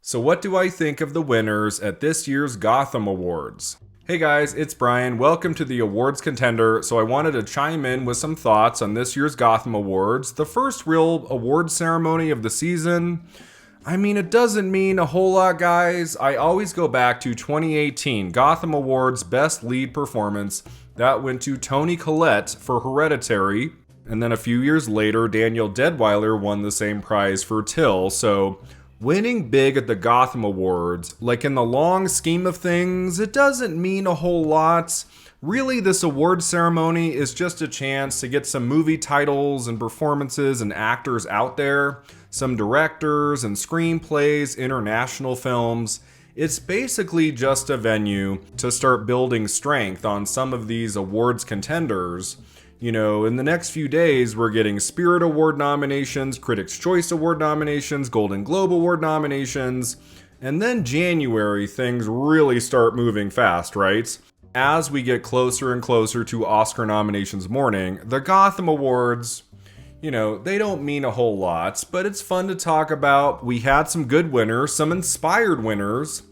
So what do I think of the winners at this year's Gotham Awards? Hey guys, it's Brian. Welcome to the awards contender. So I wanted to chime in with some thoughts on this year's Gotham Awards, the first real award ceremony of the season. I mean, it doesn't mean a whole lot, guys. I always go back to 2018 Gotham Awards Best Lead Performance. That went to Toni Collette for Hereditary. And then a few years later, Daniel Deadwyler won the same prize for Till. So winning big at the Gotham Awards, like in the long scheme of things, it doesn't mean a whole lot. Really, this award ceremony is just a chance to get some movie titles and performances and actors out there, some directors and screenplays, international films. It's basically just a venue to start building strength on some of these awards contenders. You know, in the next few days, we're getting Spirit Award nominations, Critics' Choice Award nominations, Golden Globe Award nominations, and then January, things really start moving fast, right? As we get closer and closer to Oscar nominations morning, the Gotham Awards, you know, they don't mean a whole lot, but it's fun to talk about. We had some good winners, some inspired winners,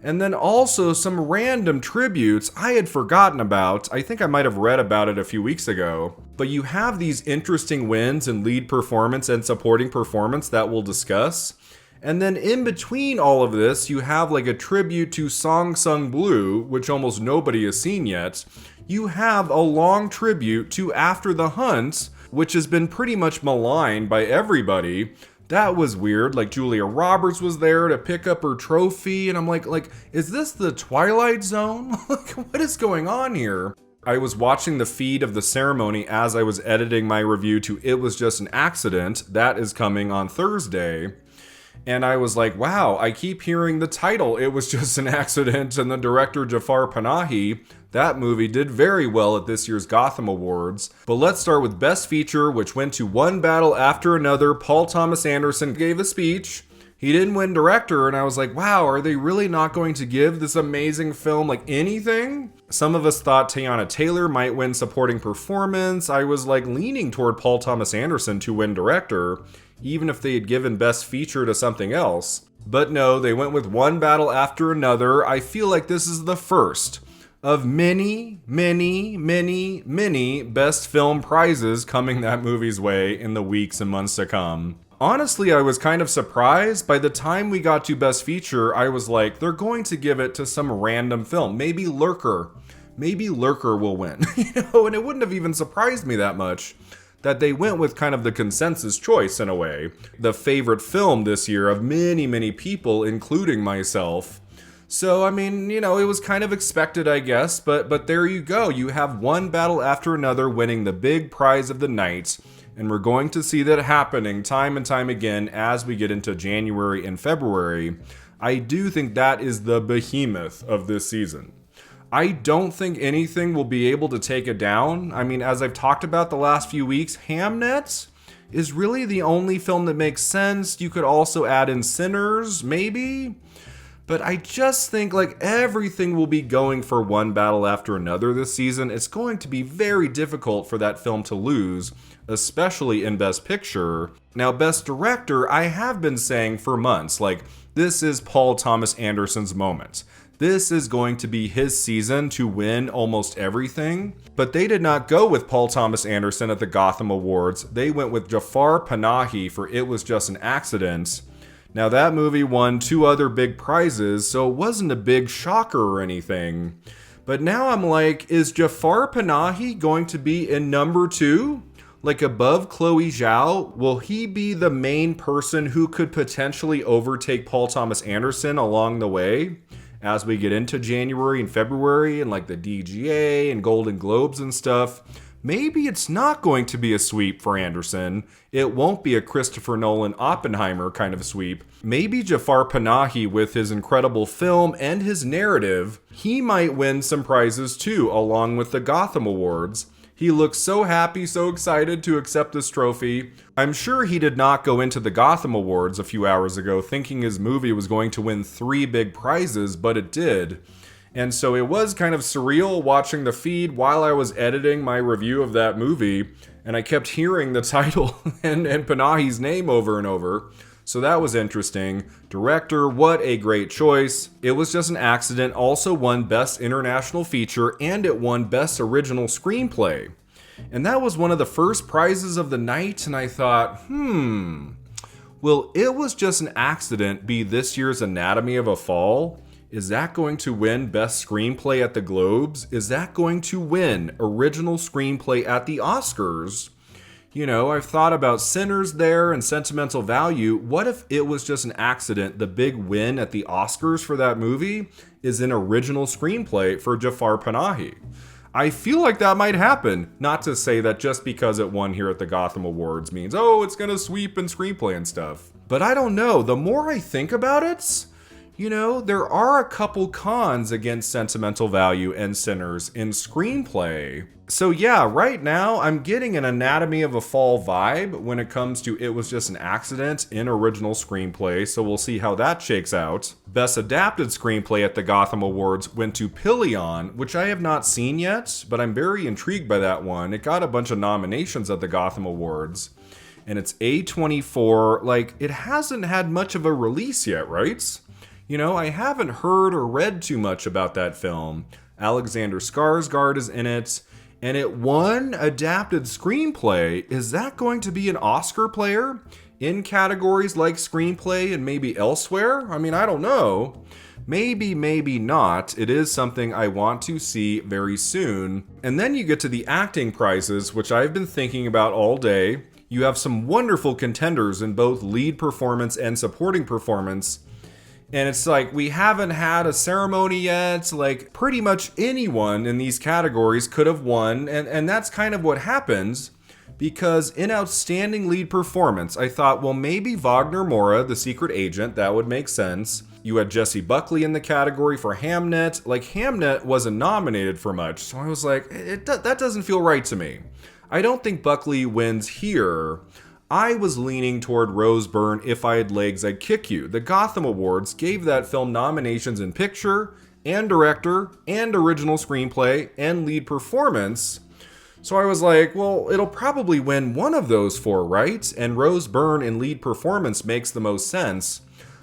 and then also some random tributes I had forgotten about. I think I might have read about it a few weeks ago. But you have these interesting wins in lead performance and supporting performance that we'll discuss. And then in between all of this, you have like a tribute to Song Sung Blue, which almost nobody has seen yet. You have a long tribute to After the Hunt, which has been pretty much maligned by everybody. That was weird. Like, Julia Roberts was there to pick up her trophy, and I'm like, is this the Twilight Zone? Like, what is going on here? I was watching the feed of the ceremony as I was editing my review to It Was Just an Accident. That is coming on Thursday. And I was like, wow, I keep hearing the title, It Was Just an Accident, and the director, Jafar Panahi. That movie did very well at this year's Gotham Awards. But let's start with Best Feature, which went to One Battle After Another. Paul Thomas Anderson gave a speech. He didn't win director, and I was like, wow, are they really not going to give this amazing film like anything? Some of us thought Teyana Taylor might win supporting performance. I was like leaning toward Paul Thomas Anderson to win director, even if they had given Best Feature to something else. But no, they went with One Battle After Another. I feel like this is the first of many best film prizes coming that movie's way in the weeks and months to come. Honestly, I was kind of surprised. By the time we got to Best Feature, I was like, they're going to give it to some random film. Maybe Lurker. Maybe Lurker will win. And it wouldn't have even surprised me that much that they went with kind of the consensus choice in a way. The favorite film this year of many people, including myself. So, I mean, it was kind of expected, I guess, but there you go. You have One Battle After Another winning the big prize of the night, and we're going to see that happening time and time again as we get into January and February. I do think that is the behemoth of this season. I don't think anything will be able to take it down. I mean, as I've talked about the last few weeks, Hamnet is really the only film that makes sense. You could also add in Sinners, maybe. But I just think like everything will be going for One Battle After Another this season. It's going to be very difficult for that film to lose, especially in Best Picture. Now, Best Director, I have been saying for months, like, this is Paul Thomas Anderson's moment. This is going to be his season to win almost everything. But they did not go with Paul Thomas Anderson at the Gotham Awards. They went with Jafar Panahi for It Was Just an Accident. Now, that movie won 2 other big prizes, so it wasn't a big shocker or anything. But now I'm like, is Jafar Panahi going to be in number 2? Like above Chloe Zhao? Will he be the main person who could potentially overtake Paul Thomas Anderson along the way? As we get into January and February and like the DGA and Golden Globes and stuff, maybe it's not going to be a sweep for Anderson. It won't be a Christopher Nolan Oppenheimer kind of sweep. Maybe Jafar Panahi, with his incredible film and his narrative, he might win some prizes too, along with the Gotham Awards. He looks so happy, so excited to accept this trophy. I'm sure he did not go into the Gotham Awards a few hours ago thinking his movie was going to win 3 big prizes, but it did. And so it was kind of surreal watching the feed while I was editing my review of that movie, and I kept hearing the title and Panahi's name over and over. So that was interesting. Director, what a great choice. It Was Just an Accident also won Best International Feature, and it won Best Original Screenplay. And that was one of the first prizes of the night, and I thought, will It Was Just an Accident be this year's Anatomy of a Fall? Is that going to win Best Screenplay at the Globes? Is that going to win Original Screenplay at the Oscars? You know, I've thought about Sinners there and Sentimental Value. What if It Was Just an Accident, the big win at the Oscars for that movie, is an original screenplay for Jafar Panahi? I feel like that might happen. Not to say that just because it won here at the Gotham Awards means, oh, it's gonna sweep in screenplay and stuff. But I don't know. The more I think about it, you know, there are a couple cons against Sentimental Value and Sinners in screenplay. So yeah, right now I'm getting an Anatomy of a Fall vibe when it comes to It Was Just an Accident in original screenplay, so we'll see how that shakes out. Best Adapted Screenplay at the Gotham Awards went to Pelion, which I have not seen yet, but I'm very intrigued by that one. It got a bunch of nominations at the Gotham Awards, and it's A24, like, it hasn't had much of a release yet, right? You know, I haven't heard or read too much about that film. Alexander Skarsgård is in it, and it won Adapted Screenplay. Is that going to be an Oscar player in categories like screenplay and maybe elsewhere? I mean, I don't know. Maybe, maybe not. It is something I want to see very soon. And then you get to the acting prizes, which I've been thinking about all day. You have some wonderful contenders in both lead performance and supporting performance. And it's like, we haven't had a ceremony yet. Like, pretty much anyone in these categories could have won. And that's kind of what happens. Because in Outstanding Lead Performance, I thought, well, maybe Wagner Moura, the secret agent, that would make sense. You had Jessie Buckley in the category for Hamnet. Like, Hamnet wasn't nominated for much. So I was like, that doesn't feel right to me. I don't think Buckley wins here. I was leaning toward Rose Byrne, If I Had Legs, I'd Kick You. The Gotham Awards gave that film nominations in picture, and director, and original screenplay, and lead performance. So I was like, well, it'll probably win one of those four, right? And Rose Byrne in lead performance makes the most sense.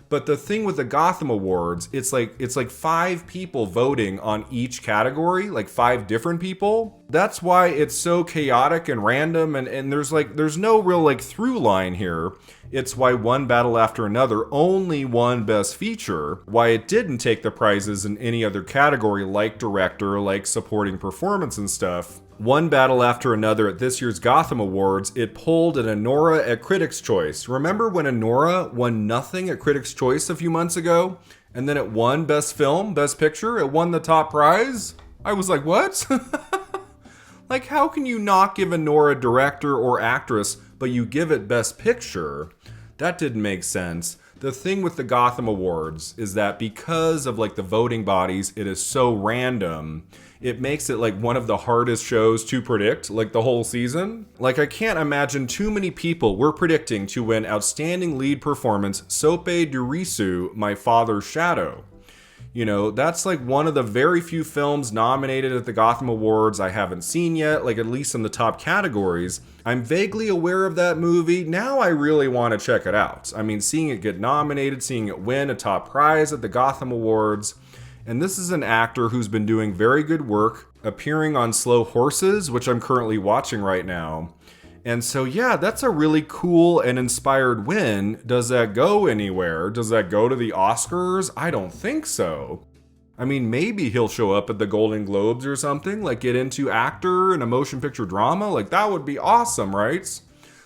But the thing with the Gotham Awards, it's like 5 people voting on each category, like 5 different people. That's why it's so chaotic and random, and there's no real like through line here. It's why one battle after another only won Best Feature, why it didn't take the prizes in any other category like director, like supporting performance and stuff. One battle after another at this year's Gotham Awards, it pulled an Anora at Critics' Choice. Remember when Anora won nothing at Critics' Choice a few months ago? And then it won Best Film, Best Picture? It won the top prize? I was like, what? Like, how can you not give Anora director or actress, but you give it Best Picture? That didn't make sense. The thing with the Gotham Awards is that because of like the voting bodies, it is so random. It makes it like one of the hardest shows to predict, like the whole season. Like, I can't imagine too many people were predicting to win Outstanding Lead Performance Sope Dirisu, My Father's Shadow. You know, that's like one of the very few films nominated at the Gotham Awards I haven't seen yet, like at least in the top categories. I'm vaguely aware of that movie. Now I really want to check it out. I mean, seeing it get nominated, seeing it win a top prize at the Gotham Awards. And this is an actor who's been doing very good work, appearing on Slow Horses, which I'm currently watching right now. And so, yeah, that's a really cool and inspired win. Does that go anywhere? Does that go to the Oscars? I don't think so. I mean, maybe he'll show up at the Golden Globes or something, like get into actor in a motion picture drama. Like, that would be awesome, right?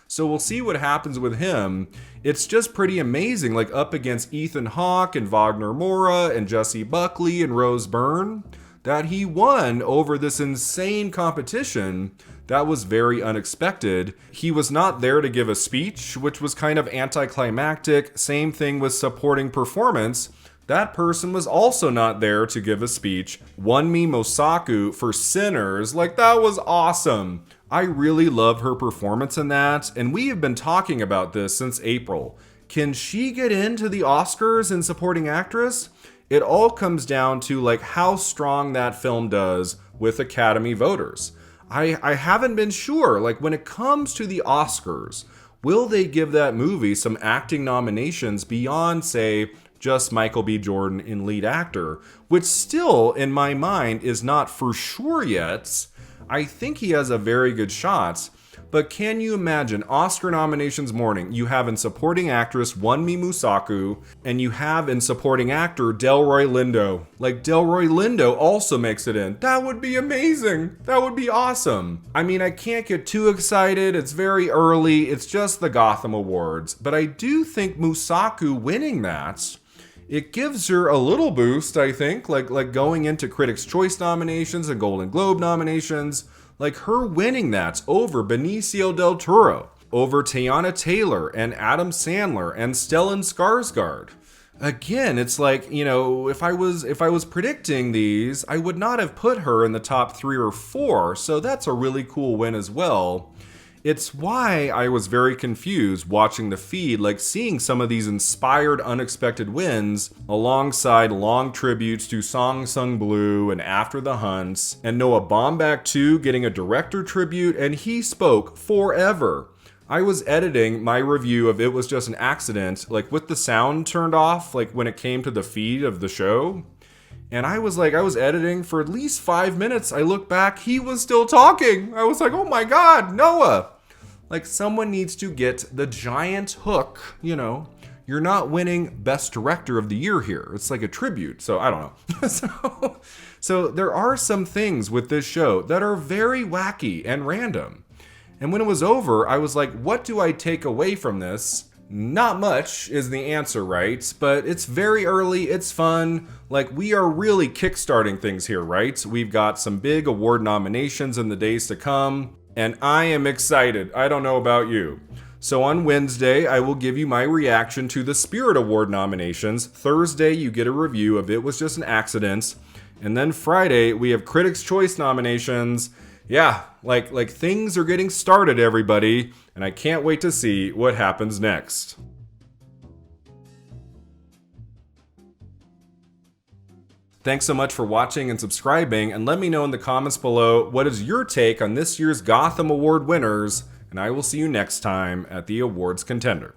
So we'll see what happens with him. It's just pretty amazing, like up against Ethan Hawke and Wagner Moura and Jessie Buckley and Rose Byrne, that he won over this insane competition. That was very unexpected. He was not there to give a speech, which was kind of anticlimactic. Same thing with supporting performance. That person was also not there to give a speech. Wunmi Mosaku for Sinners. Like, that was awesome. I really love her performance in that, and we have been talking about this since April. Can she get into the Oscars in supporting actress? It all comes down to like how strong that film does with Academy voters. I haven't been sure, like when it comes to the Oscars, will they give that movie some acting nominations beyond, say, just Michael B. Jordan in lead actor, which still, in my mind, is not for sure yet. I think he has a very good shot. But can you imagine Oscar nominations morning? You have in supporting actress Wunmi Mosaku, and you have in supporting actor Delroy Lindo. Like, Delroy Lindo also makes it in. That would be amazing. That would be awesome. I mean, I can't get too excited. It's very early. It's just the Gotham Awards. But I do think Mosaku winning that, it gives her a little boost, I think, like going into Critics' Choice nominations and Golden Globe nominations. Like her winning that over Benicio del Toro, over Teyana Taylor and Adam Sandler and Stellan Skarsgård. Again, it's like, you know, if I was predicting these, I would not have put her in the top 3 or 4, so that's a really cool win as well. It's why I was very confused watching the feed, like seeing some of these inspired, unexpected wins alongside long tributes to Song Sung Blue and After the Hunts, and Noah Baumbach too getting a director tribute, and he spoke forever. I was editing my review of It Was Just an Accident, like with the sound turned off, like when it came to the feed of the show. And I was editing for at least 5 minutes. I look back, he was still talking. I was like, oh my God, Noah. Like, someone needs to get the giant hook, you know. You're not winning Best Director of the Year here. It's like a tribute, so I don't know. So there are some things with this show that are very wacky and random. And when it was over, I was like, what do I take away from this? Not much is the answer, right? But it's very early, it's fun. Like, we are really kickstarting things here, right? We've got some big award nominations in the days to come, and I am excited. I don't know about you. So on Wednesday, I will give you my reaction to the Spirit Award nominations. Thursday, you get a review of It Was Just an Accident. And then Friday, we have Critics' Choice nominations. Yeah, like things are getting started, everybody, and I can't wait to see what happens next. Thanks so much for watching and subscribing, and let me know in the comments below what is your take on this year's Gotham Award winners, and I will see you next time at the Awards Contender.